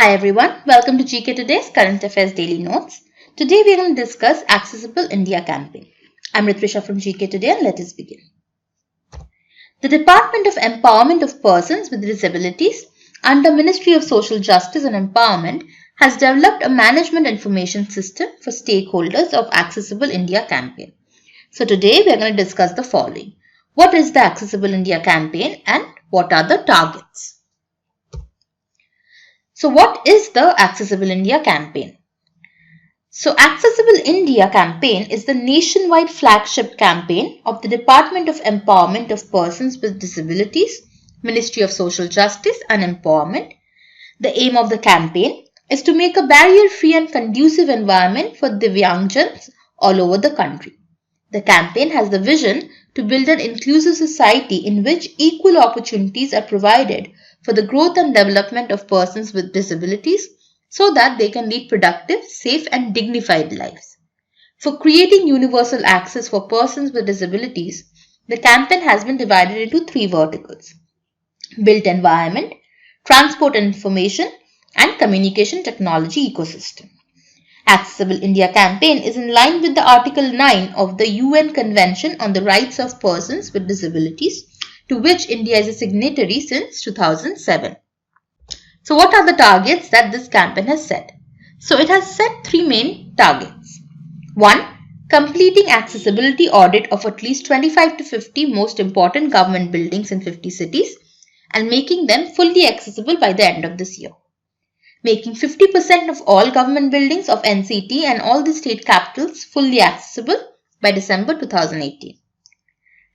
Hi everyone, welcome to GK Today's Current Affairs Daily Notes. Today we are going to discuss Accessible India campaign. I'm Ritvisha from GK Today and let us begin. The Department of Empowerment of Persons with Disabilities under Ministry of Social Justice and Empowerment has developed a management information system for stakeholders of Accessible India campaign. So today we are going to discuss the following. What is the Accessible India campaign and what are the targets? So what is the Accessible India campaign? So Accessible India campaign is the nationwide flagship campaign of the Department of Empowerment of Persons with Disabilities, Ministry of Social Justice and Empowerment. The aim of the campaign is to make a barrier-free and conducive environment for Divyangjans all over the country. The campaign has the vision to build an inclusive society in which equal opportunities are provided for the growth and development of persons with disabilities so that they can lead productive, safe and dignified lives. For creating universal access for persons with disabilities, the campaign has been divided into three verticals: built environment, transport and information, and communication technology ecosystem. Accessible India campaign is in line with the Article 9 of the UN Convention on the Rights of Persons with Disabilities, to which India is a signatory since 2007. So what are the targets that this campaign has set? So it has set three main targets. 1. Completing accessibility audit of at least 25 to 50 most important government buildings in 50 cities and making them fully accessible by the end of this year. Making 50% of all government buildings of NCT and all the state capitals fully accessible by December 2018.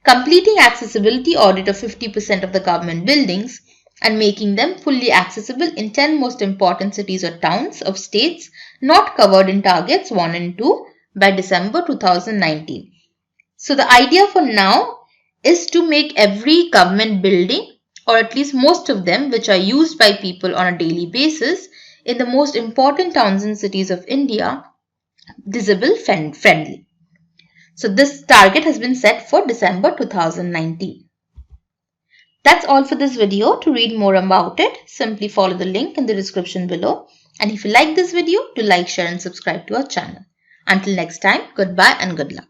Completing accessibility audit of 50% of the government buildings and making them fully accessible in 10 most important cities or towns of states not covered in targets 1 and 2 by December 2019. So the idea for now is to make every government building, or at least most of them which are used by people on a daily basis in the most important towns and cities of India, disable friendly. So this target has been set for December 2019. That's all for this video. To read more about it, simply follow the link in the description below. And if you like this video, do like, share and subscribe to our channel. Until next time, goodbye and good luck.